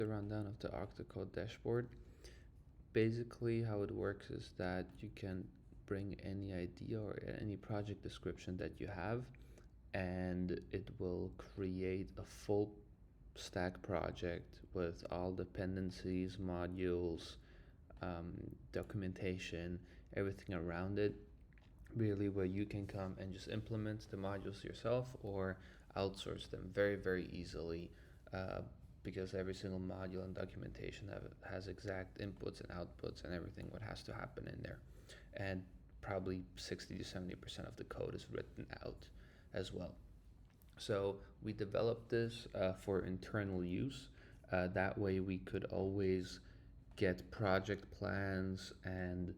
The rundown of the Octo Code dashboard. Basically, how it works is that you can bring any idea or any project description that you have, and it will create a full stack project with all dependencies, modules, documentation, everything around it, really, where you can come and just implement the modules yourself or outsource them very, very easily, uh, because every single module and documentation has exact inputs and outputs and everything what has to happen in there. And probably 60 to 70% of the code is written out as well. So we developed this for internal use. That way we could always get project plans and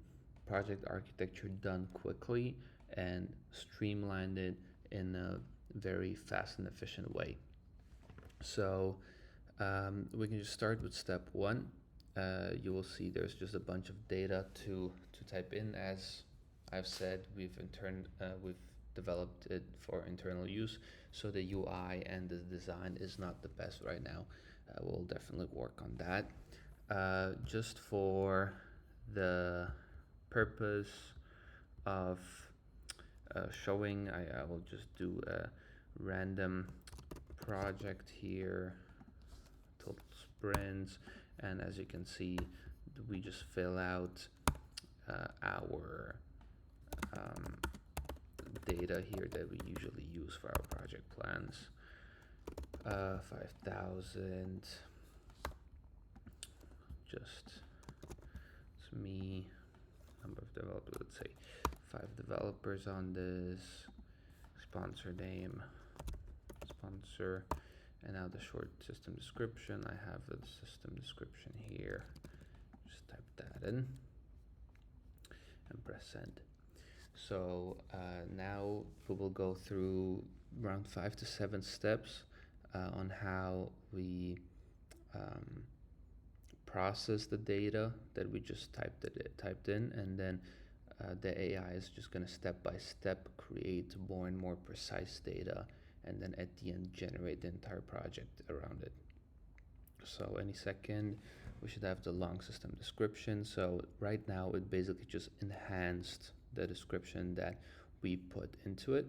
project architecture done quickly and streamlined it in a very fast and efficient way. So we can just start with step one. You will see there's just a bunch of data to type in. As I've said, we've developed it for internal use, so the UI and the design is not the best right now. We'll definitely work on that. Just for the purpose of showing, I will just do a random project here, total sprints, and as you can see, we just fill out our data here that we usually use for our project plans. 5,000, just it's me, number of developers, let's say 5 developers on this, sponsor name, sponsor, and now the short system description. I have the system description here, just type that in and press send. So now we will go through around 5 to 7 steps on how we process the data that we just typed in, and then the AI is just going to step by step create more and more precise data, and then at the end generate the entire project around it. So any second we should have the long system description. So right now it basically just enhanced the description that we put into it.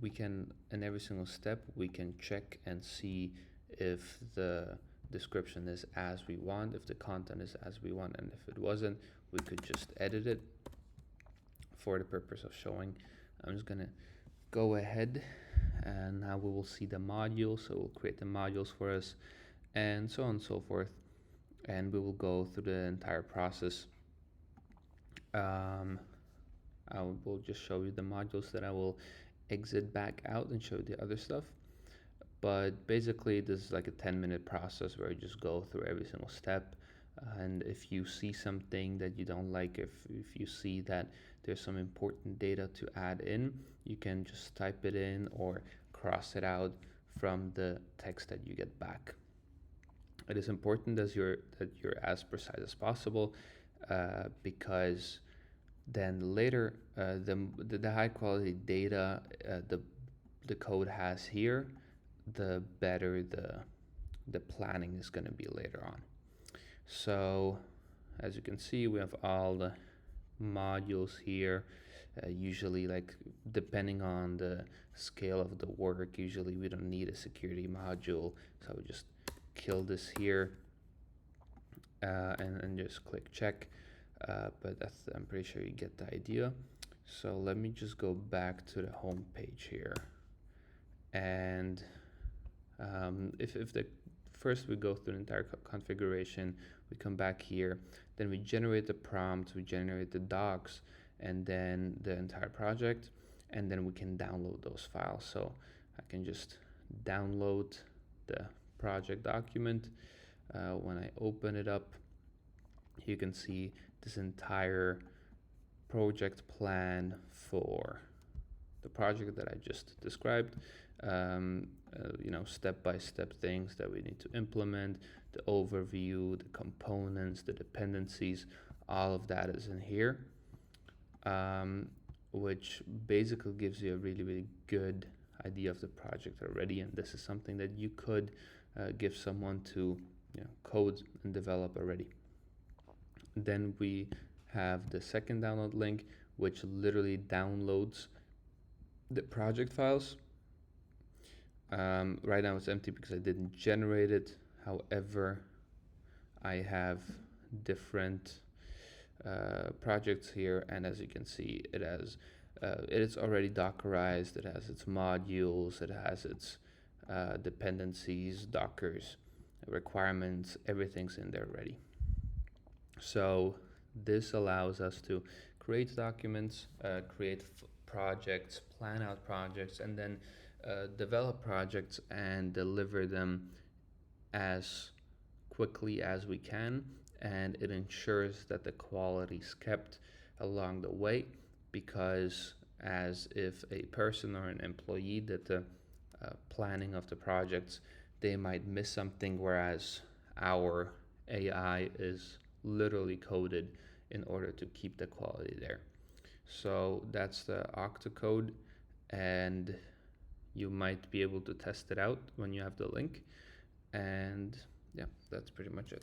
We can, in every single step, we can check and see if the description is as we want, if the content is as we want, and if it wasn't, we could just edit it. For the purpose of showing, I'm just gonna go ahead, and now we will see the modules. So we'll create the modules for us, and so on and so forth, and we will go through the entire process. I will just show you the modules, that I will exit back out and show you the other stuff. But basically this is like a 10-minute process where you just go through every single step, and if you see something that you don't like, if you see that there's some important data to add in, you can just type it in or cross it out from the text that you get back. It is important that you're as precise as possible, because then later the high quality data the code has here, the better the planning is going to be later on. So as you can see, we have all the modules here. Usually, like, depending on the scale of the work, usually we don't need a security module, so we just kill this here, and just click check. But I'm pretty sure you get the idea. So let me just go back to the home page here, and if the first we go through the entire configuration, we come back here, then we generate the prompt, we generate the docs, and then the entire project, and then we can download those files. So I can just download the project document. When I open it up, you can see this entire project plan for the project that I just described. Step-by-step things that we need to implement, the overview, the components, the dependencies, all of that is in here, which basically gives you a really, really good idea of the project already. And this is something that you could give someone to code and develop already. Then we have the second download link, which literally downloads the project files. Right now it's empty because I didn't generate it. However, I have different projects here, and as you can see, it is already Dockerized. It has its modules, it has its dependencies, Dockers, requirements, everything's in there already. So this allows us to create documents, create projects, plan out projects, and then develop projects and deliver them as quickly as we can, and it ensures that the quality is kept along the way, because as if a person or an employee did the planning of the projects, they might miss something, whereas our AI is literally coded in order to keep the quality there. So that's the Octo Code, and you might be able to test it out when you have the link. And yeah, that's pretty much it.